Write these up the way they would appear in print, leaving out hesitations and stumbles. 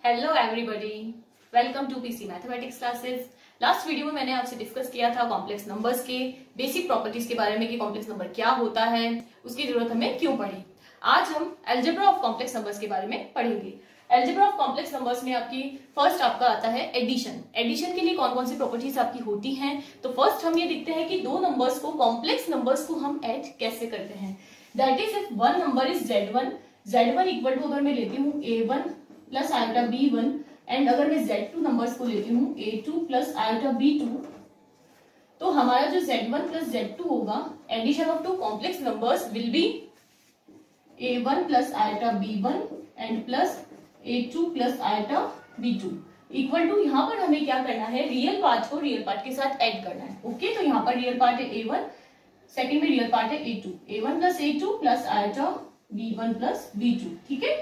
Hello everybody, welcome to PC mathematics classes. Last video में मैंने आपसे डिस्कस किया था कॉम्प्लेक्स नंबर्स के बेसिक प्रॉपर्टीज के बारे में कि कॉम्प्लेक्स नंबर क्या होता है, उसकी जरूरत हमें क्यों पड़ी। आज हम अलजेब्रा ऑफ कॉम्प्लेक्स नंबर्स के बारे में पढ़ेंगे। अलजेब्रा ऑफ कॉम्प्लेक्स नंबर्स में फर्स्ट आपका आता है एडिशन। एडिशन के लिए कौन कौन सी प्रॉपर्टीज आपकी होती हैं। तो फर्स्ट हम ये देखते हैं कि दो नंबर्स को, कॉम्प्लेक्स नंबर्स को हम ऐड कैसे करते हैं। That is if one number is Z1 equal to अगर मैं लेती हूँ A1 plus iota B1 and अगर मैं Z2 नंबर्स को लेती हूँ A2 प्लस आयोटा B2, तो हमारा जो Z1 प्लस Z2 होगा, addition of two complex numbers will be A1 plus iota B1 and plus A2 plus iota B2 equal to, यहाँ पर हमें क्या करना है, रियल पार्ट को रियल पार्ट के साथ ऐड करना है। ओके, तो यहाँ पर रियल पार्ट है A1, सेकेंड में रियल पार्ट है A2, A1 plus A2 plus iota B1 plus B2। ठीक है,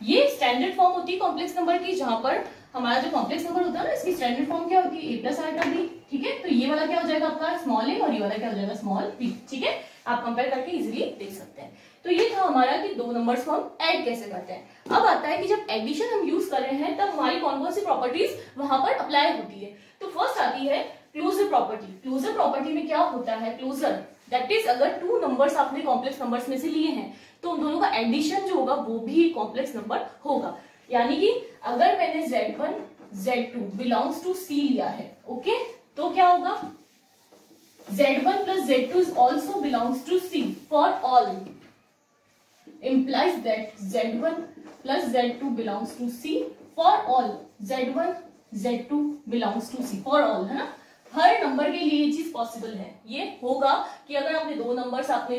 ये स्टैंडर्ड फॉर्म होती है कॉम्प्लेक्स नंबर की, जहां पर हमारा जो कॉम्प्लेक्स नंबर होता है ना, इसकी स्टैंडर्ड फॉर्म क्या होती है, A प्लस आयोटा B। ठीक है, तो ये वाला क्या हो जाएगा आपका स्मॉल a और ये वाला क्या हो जाएगा स्मॉल b। ठीक है, आप कंपेयर करके इजीली देख सकते हैं। तो ये था हमारा कि दो नंबर्स को हम ऐड कैसे करते हैं। अब आता है कि जब एडिशन हम यूज कर रहे हैं तब हमारी कौन कौन सी प्रॉपर्टीज वहां पर अप्लाई होती है। तो फर्स्ट आती है क्लोजर प्रॉपर्टी। क्लोजर प्रॉपर्टी में क्या होता है, क्लोजर दैट इज अगर टू नंबर्स आपने कॉम्प्लेक्स नंबर्स में से लिए हैं तो उन दोनों का एडिशन जो होगा वो भी कॉम्प्लेक्स नंबर होगा। यानी कि अगर मैंने Z1 Z2 belongs to C लिया है, ओके, तो क्या होगा, Z1 plus Z2 is also belongs to C for all, implies that Z1 plus Z2 belongs to C for all, Z1 Z2 belongs to C for all, है ना। हर number के लिए ये चीज पॉसिबल है। ये होगा कि अगर आपने दो नंबर्स आपने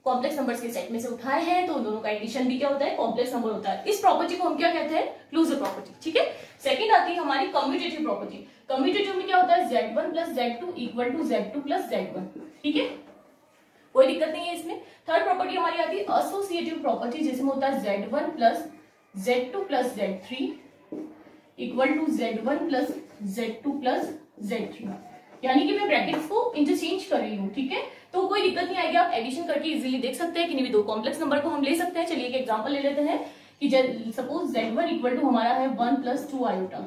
कॉम्प्लेक्स नंबर्स के सेट में से उठाए हैं तो उन दोनों का एडिशन भी क्या होता है, कॉम्प्लेक्स नंबर होता है। इस प्रॉपर्टी को हम क्या कहते हैं, क्लोजर प्रॉपर्टी। ठीक है, सेकंड आती है हमारी कम्यूटेटिव प्रॉपर्टी। कम्यूटेटिव में क्या होता है, Z1 plus Z2 equal to Z2 plus Z1। ठीक है, कोई दिक्कत नहीं है इसमें। थर्ड प्रॉपर्टी हमारी आती है एसोसिएटिव प्रॉपर्टी, जिसमें होता है Z1 plus Z2 plus Z3 equal to Z1 plus Z2 plus Z3। यानी कि मैं ब्रैकेट्स को इंटरचेंज कर रही हूँ। ठीक है, तो कोई दिक्कत नहीं आएगी, आप एडिशन करके इजीली देख सकते हैं कि नहीं भी दो कॉम्प्लेक्स नंबर को हम ले सकते हैं। चलिए एक एग्जांपल ले लेते हैं कि सपोज Z1 इक्वल टू हमारा है 1 plus 2 iota,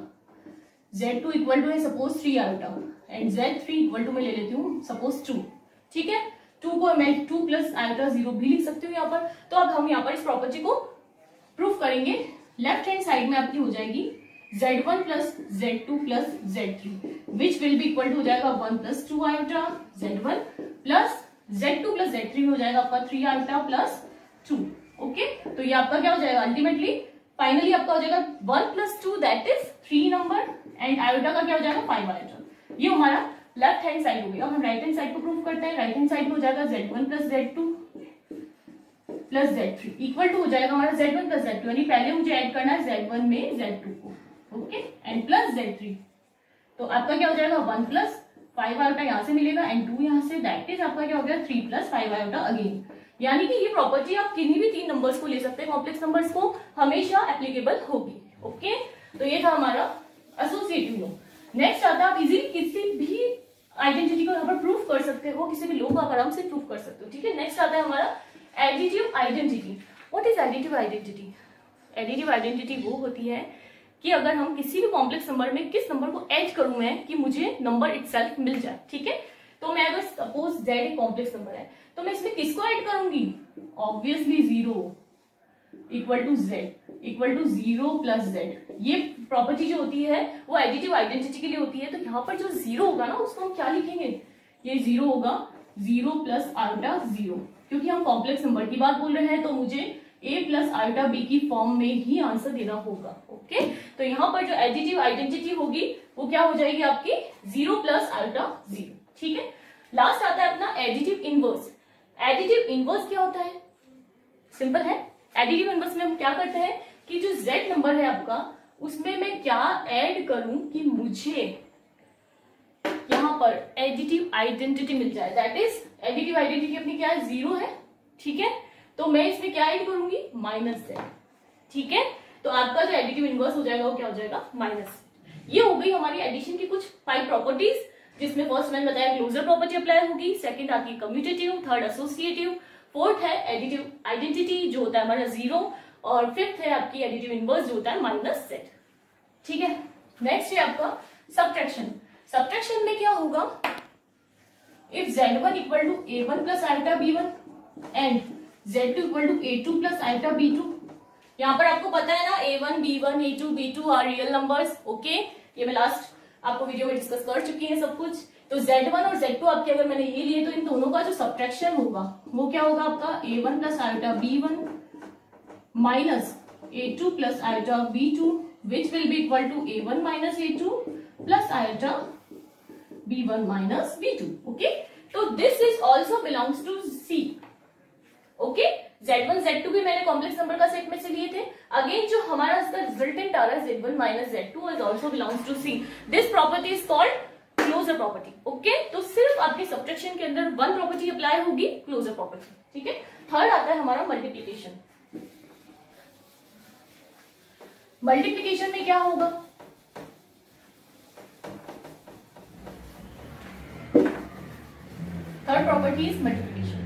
Z2 equal to है suppose 3 iota and Z3 equal to मैं ले लेती हूँ सपोज 2। ठीक है, 2 को मैं 2 प्लस आयोटा 0 भी लिख सकती हूँ यहाँ पर। तो अब हम यहाँ पर इस प्रॉपर्टी को प्रूफ करेंगे। लेफ्ट हैंड साइड में आपकी हो जाएगी Z1 plus Z2 plus Z3 which will be equal to हो जाएगा 1 plus 2 iota Z1 plus Z2 plus Z3 हो जाएगा आपका 3 आयोटा प्लस 2। ओके, तो ये आपका क्या हो जाएगा, अल्टीमेटली फाइनली आपका हो जाएगा 1 plus 2 that is 3 number and iota का क्या हो जाएगा 5 आयोटा। ये हमारा लेफ्ट हैंड साइड हो गया। अब हम राइट हैंड साइड को प्रूव करते हैं। राइट हैंड साइड में हो जाएगा Z1 plus Z2 plus Z3 equal to हो जाएगा हमारा Z1 प्लस Z2, यानी पहले मुझे ऐड करना है Z1 में Z2 को, ओके, एंड प्लस Z3। तो आपका क्या हो जाएगा 1 प्लस 5 आयोटा यहाँ से मिलेगा एंड 2 यहाँ से, दैट इज आपका क्या हो गया 3 प्लस 5 आयोटा अगेन। यानी कि ये प्रॉपर्टी आप किन्हीं भी तीन नंबर्स को ले सकते हैं, कॉम्प्लेक्स नंबर्स को हमेशा एप्लीकेबल होगी। ओके, तो ये था हमारा एसोसिएटिव लॉ। नेक्स्ट आता है आप इजीली किसी भी आइडेंटिटी को यहाँ पर प्रूफ कर सकते हो, किसी भी लॉ को आप आराम से प्रूफ कर सकते हो। ठीक है, नेक्स्ट आता है हमारा additive identity. What is additive identity? Additive identity वो होती है कि अगर हम किसी भी कॉम्प्लेक्स नंबर में किस नंबर को ऐड करूं मैं कि मुझे नंबर इटसेल्फ मिल जाए। ठीक है, तो मैं अगर सपोज Z एक कॉम्प्लेक्स नंबर है तो मैं इसमें किसको ऐड करूंगी, obviously 0 equal to Z equal to 0 plus Z। ये प्रॉपर्टी जो होती है वो एडिटिव आइडेंटिटी के लिए होती है। तो यहाँ पर जो 0 होगा ना उसको हम क्या लिखेंगे, ये 0 होगा 0 प्लस आयोटा 0, क्योंकि हम कॉम्प्लेक्स नंबर की बात बोल रहे हैं तो मुझे A प्लस आयोटा B की फॉर्म में ही आंसर देना होगा। ओके, तो यहाँ पर जो एडिटिव आइडेंटिटी होगी वो क्या हो जाएगी आपकी 0 प्लस आयोटा 0। ठीक है, लास्ट आता है अपना एडिटिव इनवर्स। एडिटिव इनवर्स क्या होता है, सिंपल है। एडिटिव इनवर्स में हम क्या करते हैं कि जो Z नंबर है आपका उसमें मैं क्या ऐड करूं कि मुझे यहाँ पर एडिटिव आइडेंटिटी मिल जाए। दैट इज एडिटिव आइडेंटिटी अपनी क्या है, 0 है। ठीक है, तो मैं इसमें क्या ऐड करूंगी, -Z। ठीक है, तो आपका जो एडिटिव इनवर्स हो जाएगा वो क्या हो जाएगा माइनस। ये हो गई हमारी एडिशन की कुछ 5 प्रॉपर्टीज, जिसमें फर्स्ट मैंने बताया क्लोजर प्रॉपर्टी अप्लाई होगी, सेकंड आती है कम्यूटेटिव, थर्ड एसोसिएटिव, फोर्थ है एडिटिव आइडेंटिटी जो होता है हमारा 0, और फिफ्थ है आपकी एडिटिव इनवर्स जो होता है माइनस z। ठीक है, नेक्स्ट है आपका सब्ट्रैक्शन। सब्ट्रैक्शन में क्या होगा, if z1 equal to a1 plus iota b1 and z2 equal to a2 plus iota b2। यहाँ पर आपको पता है ना a1 b1 a2 b2 are real numbers. Okay, ये मैं लास्ट आपको वीडियो में डिस्कस कर चुकी है सब कुछ। तो z1 और z2 आपके अगर मैंने ये लिए तो इन दोनों का जो सब्ट्रैक्शन होगा वो क्या होगा आपका a1 plus iota b1 minus a2 plus iota b2 which will be equal to a1 minus a2 plus iota b1 minus b2. Okay, so this is also belongs to C. Okay, z1 z2 भी मैंने complex number का set में से लिए थे। Again जो हमारा इसका रिजल्टेंट आ रहा है z1 minus z2 is also belongs to C. This property is called closure property. Okay, तो सिर्फ आपके सब्ट्रैक्शन के अंदर वन प्रॉपर्टी अप्लाई होगी, क्लोजर प्रॉपर्टी। ठीक है, थर्ड आता है हमारा मल्टीप्लीकेशन। मल्टीप्लीकेशन में क्या होगा, थर्ड प्रॉपर्टी इज मल्टीप्लीकेशन।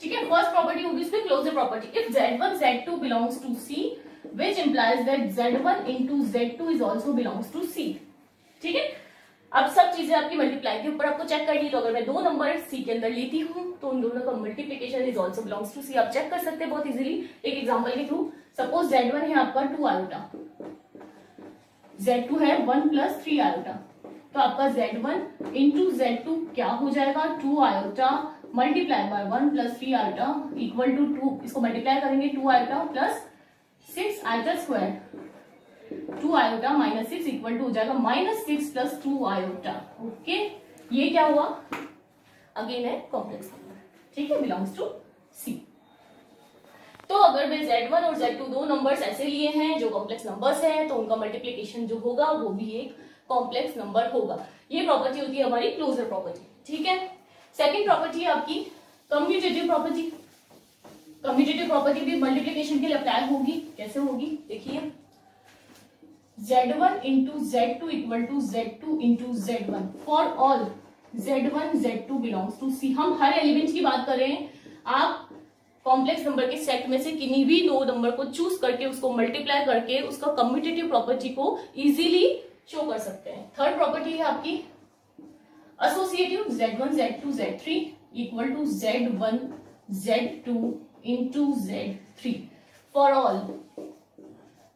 ठीक है, फर्स्ट प्रॉपर्टी होगी इसमें closure property. If z1 z2 belongs to C which implies that z1 into z2 is also belongs to C। ठीक है, अब सब चीजें आपकी मल्टीप्लाई के ऊपर आपको चेक करनी है। तो अगर मैं दो नंबर सी के अंदर लेती हूँ तो उन दोनों का multiplication is also belongs to C. आप चेक कर सकते हैं बहुत इजीली एक एग्जांपल के थ्रू। सपोज z1 है आपका 2 आयोटा, z2 है 1 प्लस 3 आयोटा, तो आपका z1 इंटू z2 क्या हो जाएगा, 2 iota multiply by 1 plus 3 iota equal to 2, इसको मल्टीप्लाई करेंगे 2 iota plus 6 iota square, 2 iota minus 6 equal to हो जाएगा -6 प्लस 2 आयोटा। ओके, ये क्या हुआ, अगेन है कॉम्प्लेक्स नंबर। ठीक है, बिलोंग्स टू सी। तो अगर मैं z1 और z2 दो नंबर्स ऐसे लिए हैं जो कॉम्प्लेक्स नंबर्स हैं तो उनका मल्टीप्लीकेशन जो होगा वो भी एक कॉम्प्लेक्स नंबर होगा। ये प्रॉपर्टी होती है हमारी क्लोजर प्रॉपर्टी। ठीक है, सेकेंड प्रॉपर्टी है आपकी कम्यूटेटिव प्रॉपर्टी। कम्यूटेटिव प्रॉपर्टी भी मल्टीप्लीकेशन के लिए अप्लाई होगी। कैसे होगी देखिए, z1 into z2 equal to z2 into z1 for all z1 z2 belongs to C। हम हर एलिमेंट की बात कर रहे हैं, आप कॉम्प्लेक्स नंबर के सेट में से किन्हीं भी दो नंबर को चूज करके उसको मल्टीप्लाई करके उसका कम्यूटेटिव प्रॉपर्टी को इजीली शो कर सकते हैं। थर्ड प्रॉपर्टी है आपकी associative, z1 z2 z3 equal to z1 z2 into z3 for all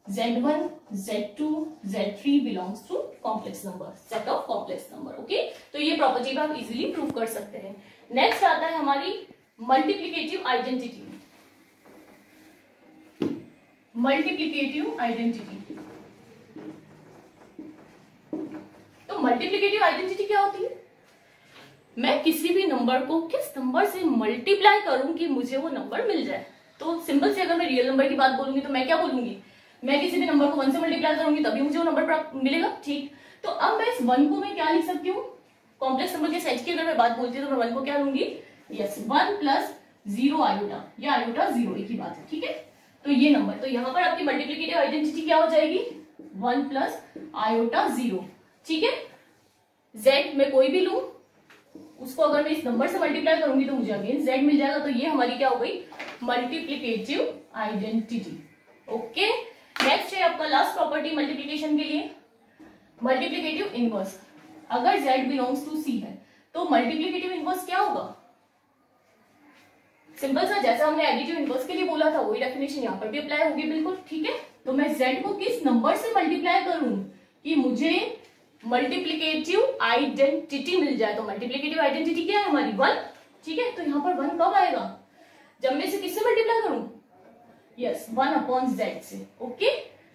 z1 z2 z3 belongs to complex number, set of complex number। Okay, तो ये प्रॉपर्टी भी आप इजीली प्रूव कर सकते हैं। नेक्स्ट आता है हमारी मल्टीप्लिकेटिव आइडेंटिटी। मल्टीप्लिकेटिव आइडेंटिटी, तो मल्टीप्लिकेटिव आइडेंटिटी क्या होती है, मैं किसी भी नंबर को किस नंबर से मल्टीप्लाई करूं कि मुझे वो नंबर मिल जाए। तो सिंपल से अगर मैं रियल नंबर की बात बोलूंगी तो मैं क्या बोलूंगी, मैं किसी भी नंबर को 1 से मल्टीप्लाई करूंगी तभी मुझे वो नंबर प्राप्त मिलेगा। ठीक, तो अब मैं इस 1 को मैं क्या लिख सकती हूँ, कॉम्प्लेक्स नंबर के सेट की अगर मैं बात बोलती हूँ तो मैं 1 को क्या लूंगी, यस 1 प्लस 0 आयोटा या आयोटा 0, एक ही बात है। ठीक है, तो ये नंबर, तो यहाँ पर आपकी मल्टीप्लिकेटिव आइडेंटिटी क्या हो जाएगी, 1 प्लस आयोटा 0। ठीक है, z में कोई भी लू उसको अगर मैं इस नंबर से मल्टीप्लाई करूंगी तो मुझे अगेन z मिल जाएगा। तो ये हमारी क्या हो गई, मल्टीप्लिकेटिव आइडेंटिटी। ओके, नेक्स्ट है आपका लास्ट प्रॉपर्टी मल्टीप्लिकेशन के लिए, मल्टीप्लिकेटिव इनवर्स। अगर z बिलोंग्स टू C है तो मल्टीप्लिकेटिव इनवर्स क्या होगा, सिंपल सा जैसा हमने एडिटिव इनवर्स के लिए बोला था वही डेफिनेशन यहाँ पर भी अप्लाई होगी बिल्कुल। ठीक है, तो मैं z को किस नंबर से मल्टीप्लाई करूं कि मुझे मल्टीप्लिकेटिव आइडेंटिटी मिल जाए। तो मल्टीप्लिकेटिव आइडेंटिटी क्या है हमारी, 1। ठीक है, तो यहाँ पर 1 कब आएगा, जब मैं इसे किससे मल्टीप्लाई करूं, यस 1 अपॉन z से। ओके,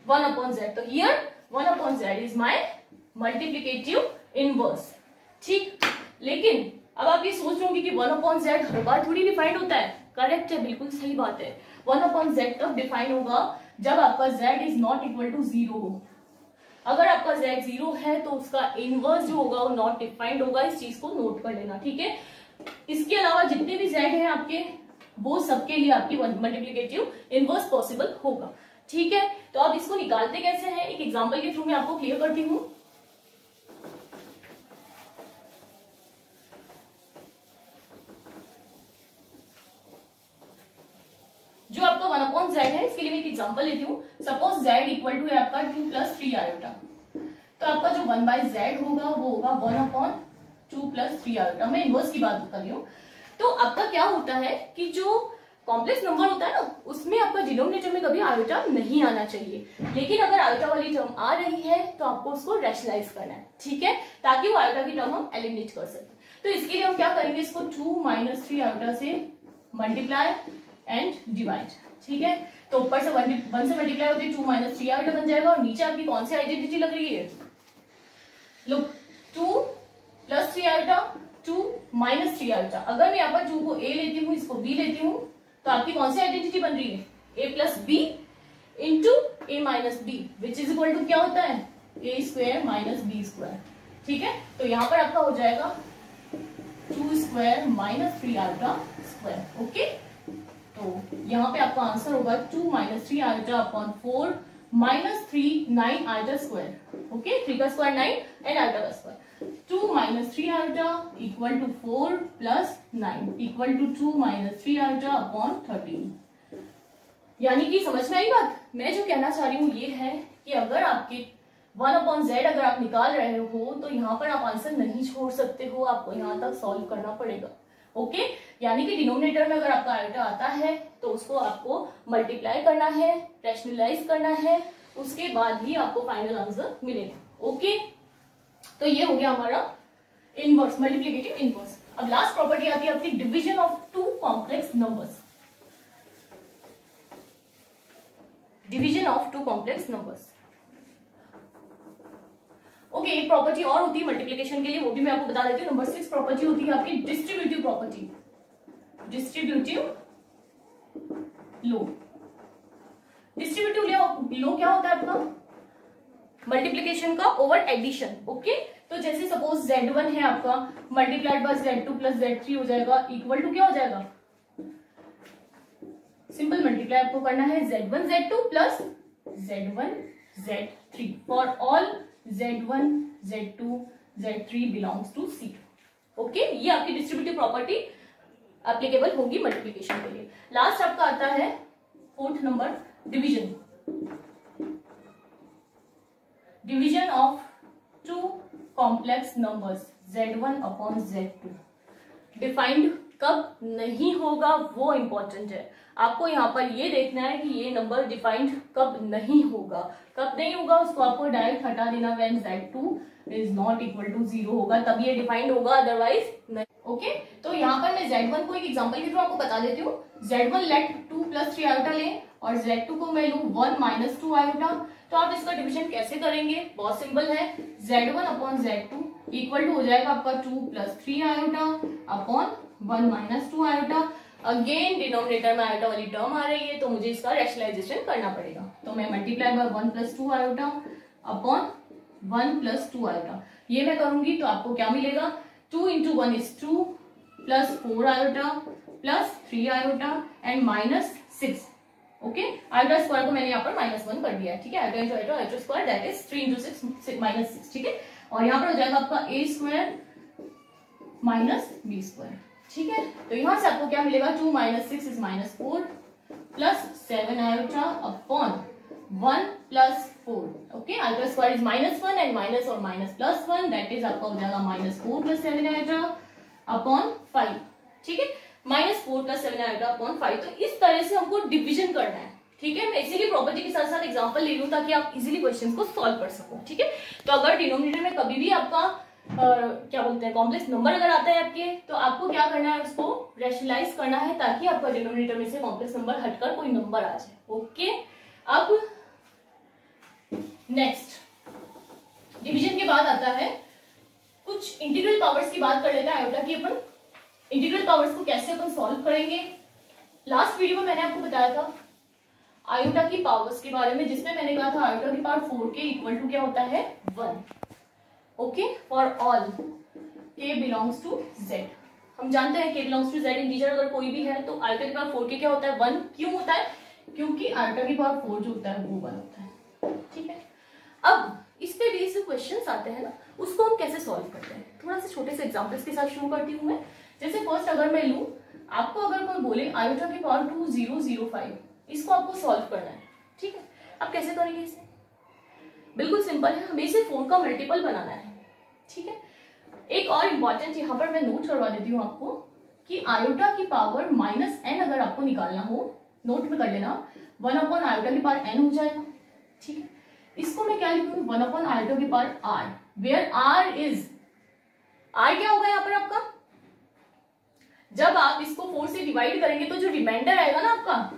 1 अपॉन z, तो here 1 upon z is my multiplicative inverse. ठीक, लेकिन अब आप ये सोच रहे होंगे कि 1 अपॉन z हर बार थोड़ी डिफाइंड होता है। करेक्ट है, बिल्कुल सही बात है। 1 अपॉन z तब डिफाइन होगा जब आपका z is not equal to 0 हो। अगर आपका z 0 है तो उसका इनवर्स जो होगा वो नॉट डिफाइंड होगा। इस चीज को नोट कर लेना। ठीक है, इसके अलावा जितने भी z हैं आपके, वो सबके लिए आपकी मल्टीप्लिकेटिव इनवर्स पॉसिबल होगा। ठीक है, तो अब इसको निकालते कैसे हैं, एक एग्जांपल के थ्रू मैं आपको क्लियर करती हूँ। z है, इसके लिए मैं एक एग्जांपल लेती हूँ। सपोज z इक्वल टू है आपका 2 + 3 आयोटा, तो आपका जो 1/z होगा वो होगा 1/2 + 3 आयोटा। मैं इनवर्स की बात कर रही हूँ। तो आपका क्या होता है कि जो कॉम्प्लेक्स नंबर होता है ना, उसमें आपका डिनोमिनेटर में कभी आयोटा नहीं आना चाहिए, लेकिन अगर आयोटा वाली टर्म आ रही है तो आपको उसको रैशनलाइज करना है, ठीक है, ताकि वो आयोटा की टर्म हम एलिमिनेट कर सकें। तो इसके लिए हम क्या करेंगे, इसको 2 - 3 आयोटा से मल्टीप्लाई एंड डिवाइड, ठीक है। तो ऊपर से 1 से मल्टीप्लाई होते 2 - 3 आयोटा बन जाएगा, और नीचे आपकी कौन सी आइडेंटिटी लग रही है, लो 2 + 3 आयोटा 2 - 3 आयोटा। अगर मैं यहाँ पर 2 को a लेती हूँ, इसको b लेती हूँ, तो आपकी कौन सी आइडेंटिटी बन रही है, a + b into a - b which is equal to क्या होता है, a² - b², ठीक है। तो यहाँ पर आपका हो जाएगा 2² - 3 आयोटा स्क्वायर, ओके। तो यहाँ पे आपका आंसर होगा 2 - 3 iota upon 4 - 3 9 iota square, okay. 3 का स्क्वायर 9 एंड आयोटा का square. 2 - 3 iota equal to 4 + 9 equal to 2 - 3 iota upon 13। यानी कि समझ में आई बात। मैं जो कहना चाह रही हूँ ये है कि अगर आपके 1/z अगर आप निकाल रहे हो तो यहाँ पर आप आंसर नहीं छोड़ सकते हो, आपको यहाँ तक सॉल्व करना पड़ेगा, ओके। यानी कि डिनोमिनेटर में अगर आपका आयोटा आता है तो उसको आपको मल्टीप्लाई करना है, रैशनलाइज करना है, उसके बाद ही आपको फाइनल आंसर मिलेगा, ओके। तो ये हो गया हमारा इनवर्स, मल्टीप्लिकेटिव इनवर्स। अब लास्ट प्रॉपर्टी आती है आपकी division of two complex numbers, division of two complex numbers, okay. एक प्रॉपर्टी और होती है मल्टीप्लिकेशन के लिए, वो भी मैं आपको बता देती हूँ। नंबर 6 प्रॉपर्टी होती है आपकी डिस्ट्रीब्यूटिव प्रॉपर्टी, डिस्ट्रीब्यूटिव लो। डिस्ट्रीब्यूटिव लो क्या होता है आपका, मल्टीप्लिकेशन का ओवर एडिशन, ओके। तो जैसे सपोज z1 है आपका, मल्टीप्लाइड बाय z2 + z3 हो जाएगा, इक्वल टू क्या हो जाएगा, सिंपल मल्टीप्लाई आपको करना है z1 z2 plus z1 z3 for all z1 z2 z3 belongs to C, okay. ये आपकी डिस्ट्रीब्यूटिव प्रॉपर्टी एप्लीकेबल होगी मल्टीप्लिकेशन के लिए। लास्ट आपका आता है 4th number, division, division of two complex numbers z1 upon z2। Defined कब नहीं होगा वो इंपॉर्टेंट है, आपको यहाँ पर ये देखना है कि ये नंबर डिफाइंड कब नहीं होगा। कब नहीं होगा उसको आपको डायरेक्ट हटा देना, when z2 is not equal to 0 होगा तब ये डिफाइंड होगा, अदरवाइज नहीं, ओके। तो यहाँ पर मैं z1 को एक एग्जांपल के थ्रू आपको बता देती हूँ। z1 लेट 2 + 3 आयोटा लें और z2 को मैं लूँ 1 - 2 आयोटा। तो आप इसका डिवीजन कैसे करेंगे, बहुत सिंपल है, z1 upon z2 equal to हो जाएगा आपका 2 + 3 iota upon 1 - 2 iota. Again denominator में आयोटा वाली टर्म आ रही है तो मुझे इसका रैशनलाइजेशन करना पड़ेगा। तो मैं multiply by 1 + 2 iota upon 1 + 2 iota, ये मैं करूंगी तो आपको क्या मिलेगा, 2 × 1 = 2 plus 4 iota plus 3 iota and -6, okay. Iota square को मैंने यहाँ पर -1 कर दिया है, ठीक है। Iota into iota, iota square that is 3 × 6 -6, ठीक है। और यहाँ पर हो जाएगा आपका a² - b², ठीक है। तो यहाँ से आपको क्या मिलेगा, 2 - 6 is -4 plus 7 iota upon 1 + 4, okay. Iota square is -1 and minus और माइनस प्लस 1 दैट इज आपका हो जाएगा -4 + 7 आयोटा अपॉन 5, ठीक है। -4 + 7 आयोटा अपॉन 5। तो इस तरह से हमको डिवीजन करना है, ठीक है। मैं इसीलिए प्रॉपर्टी के साथ साथ एग्जांपल ले लूं ताकि आप इजीली क्वेश्चंस को सॉल्व कर सको, ठीक है। तो अगर डिनोमिनेटर में कभी भी आपका क्या बोलते हैं कॉम्प्लेक्स नंबर अगर आता है आपके, तो आपको क्या करना है, उसको रैशनलाइज करना है ताकि आपका डिनोमिनेटर में से कॉम्प्लेक्स नंबर हटकर कोई नंबर आ जाए, ओके। अब नेक्स्ट डिवीजन के बाद आता है कुछ इंटीग्रल पावर्स की बात कर लेते हैं आयोटा की। अपन इंटीग्रल पावर्स को कैसे अपन सॉल्व करेंगे, लास्ट वीडियो में मैंने आपको बताया था आयोटा की पावर्स के बारे में, जिसमें मैंने कहा था आयोटा की पावर 4 के इक्वल टू क्या होता है 1, okay. For all k belongs to z, हम जानते हैं k belongs to z integer अगर कोई भी है तो आयोटा की पावर 4 के क्या होता है 1, क्यों होता है, क्योंकि आयोटा की पावर 4 जो होता है वो 1 होता है, ठीक है। अब इस पे बेस्ड क्वेश्चंस आते हैं ना, उसको हम कैसे सॉल्व करते हैं, थोड़ा सा छोटे से एग्जांपल्स के साथ शुरू करती हूँ मैं। जैसे फर्स्ट अगर मैं लूं, आपको अगर कोई बोले आयोटा की पावर 2005 इसको आपको सॉल्व करना है, ठीक है। अब कैसे करेंगे इसे? बिल्कुल सिंपल है, हमें इसे 4 का मल्टीपल बनाना है, ठीक है। एक और इम्पॉर्टेंट यहाँ पर मैं नोट करवा देती हूँ आपको कि आयोटा की पावर -n अगर आपको निकालना हो, नोट में कर लेना, 1 आयोटा की पावर n हो जाएगा, ठीक है। इसको मैं क्या लिखूंगी? 1 आयोटा की पावर r, वेयर r क्या होगा यहाँ पर आपका? जब आप इसको 4 से डिवाइड करेंगे तो जो रिमाइंडर आएगा ना आपका,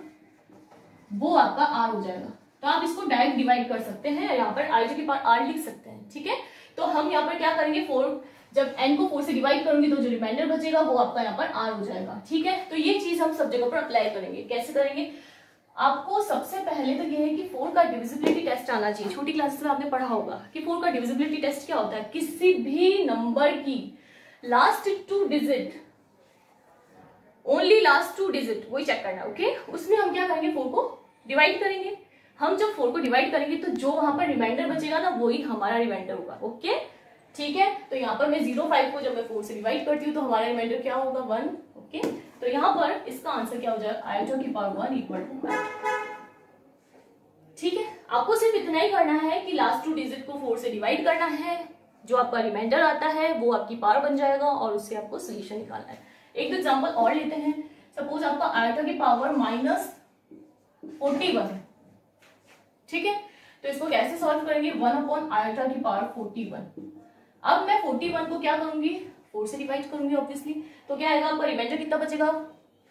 वो आपका r हो जाएगा। तो आप इसको डायरेक्ट डिवाइड कर सकते हैं, यहाँ पर आयोटा की पावर r लिख सकते हैं, ठीक है। तो हम यहाँ पर क्या करेंगे, 4 जब n को 4 से डिवाइड करूंगी तो जो रिमाइंडर बचेगा वो आपका यहाँ पर r हो जाएगा, ठीक है। तो ये चीज हम सब जगह पर अप्लाई करेंगे। कैसे करेंगे? आपको सबसे पहले तो ये है कि 4 का डिविजिबिलिटी टेस्ट आना चाहिए। छोटी क्लासेस में आपने पढ़ा होगा कि 4 का डिविजिबिलिटी टेस्ट क्या होता है। किसी भी नंबर की last 2 digit, only last 2 digit वही चेक करना, ओके। उसमें हम क्या करेंगे, 4 को डिवाइड करेंगे। हम जब 4 को डिवाइड करेंगे तो जो वहां पर रिमाइंडर बचेगा ना, वही हमारा रिमाइंडर होगा, ओके, ठीक है। तो यहाँ पर मैं 0.5 को जब मैं 4 से डिवाइड करती हूँ तो हमारा रिमाइंडर क्या होगा, 1, ओके। तो यहाँ पर इसका आंसर क्या हो जाएगा, आयोटा की पावर 1 इक्वल टू, ठीक है। आपको सिर्फ इतना ही करना है कि लास्ट 2 डिजिट को 4 से डिवाइड करना है, जो आपका रिमाइंडर आता है वो आपकी पावर बन जाएगा और उससे आपको सोल्यूशन निकालना है। एक दो एग्जांपल और लेते हैं। सपोज आपका आयोटा की पावर -41, ठीक है। तो इसको कैसे सॉल्व करेंगे, 1 आयोटा की पावर 41। अब मैं 41 को क्या करूंगी, 4 से डिवाइड करूंगी ऑब्वियसली। तो क्या आएगा आपका रिमाइंडर कितना बचेगा,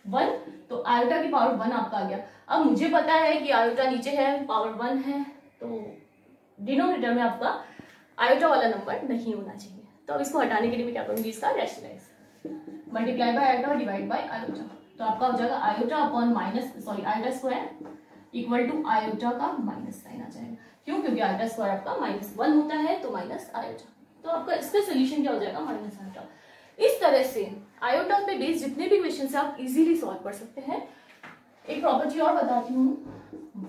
1। तो आयोटा की पावर 1 आपका आ गया। अब मुझे पता है कि आयोटा नीचे है, पावर 1 है, तो डिनोमिनेटर में आपका आयोटा वाला नंबर नहीं होना चाहिए। तो अब इसको हटाने के लिए मैं क्या करूंगी, इसका rationalise, multiply by iota divide by iota. तो आपका हो जाएगा iota upon iota square equal to iota का माइनस साइन आ जाएगा। क्यों? क्योंकि आयोटा स्क्वायर आपका -1 होता है, तो माइनस आयोटा। तो आपका इसका सोल्यूशन क्या हो जाएगा, माइनस आयोटा। इस तरह से आयोटा पे बेस्ड जितने भी क्वेश्चन है आप इजीली सॉल्व कर सकते हैं। एक प्रॉपर्टी और बताती हूँ,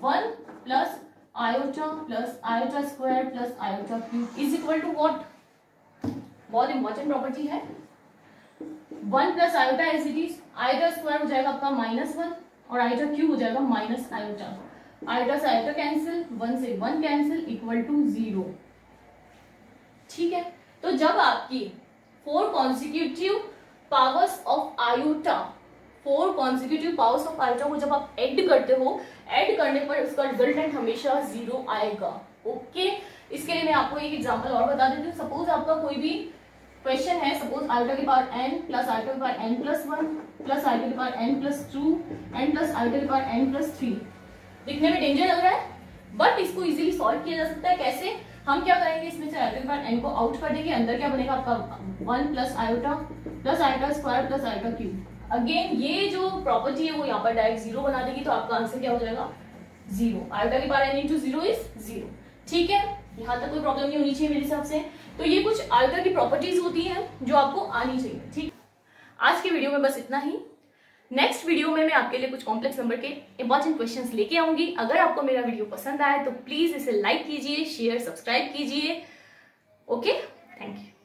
1 plus iota square plus iota cube is equal to what? बहुत इंपॉर्टेंट प्रॉपर्टी है। 1 plus iota as it is, iota square हो जाएगा आपका -1 और आयोटा क्यूब हो जाएगा माइनस आयोटा। आयोटा से आयोटा कैंसिल, 1 से 1 कैंसिल, इक्वल टू 0, ठीक है। तो जब आपकी 4 consecutive powers of iota, 4 consecutive powers of iota को जब आप ऐड करते हो, ऐड करने पर उसका रिजल्टेंट हमेशा 0 आएगा, ओके। इसके लिए मैं आपको एक एग्जांपल और बता देती हूँ। सपोज आपका कोई भी क्वेश्चन है, सपोज आयोटा की पावर n प्लस आयोटा की power n plus 1 plus iota की power n plus 2 n plus iota की पावर n प्लस 3। दिखने में डेंजर लग रहा है, बट इसको इजीली सॉल्व किया जा सकता है। कैसे? हम क्या करेंगे, इसमें से आयोटा की पावर n को आउट कर देंगे, अंदर क्या बनेगा आपका 1 plus iota square plus iota cube. Again ये जो प्रॉपर्टी है वो यहाँ पर डायरेक्ट 0 बना देगी, तो आपका आंसर क्या हो जाएगा, 0। आयोटा की पावर n इंटू 0 इज 0, ठीक है। यहाँ तक कोई प्रॉब्लम नहीं होनी चाहिए मेरे हिसाब से। तो ये कुछ आयोटा की प्रॉपर्टीज होती हैं जो आपको आनी चाहिए, ठीक। आज के वीडियो में बस इतना ही। नेक्स्ट वीडियो में मैं आपके लिए कुछ कॉम्प्लेक्स नंबर के इंपॉर्टेंट क्वेश्चंस लेके आऊंगी। अगर आपको मेरा वीडियो पसंद आए तो प्लीज इसे लाइक कीजिए, शेयर, सब्सक्राइब कीजिए, ओके। Thank you.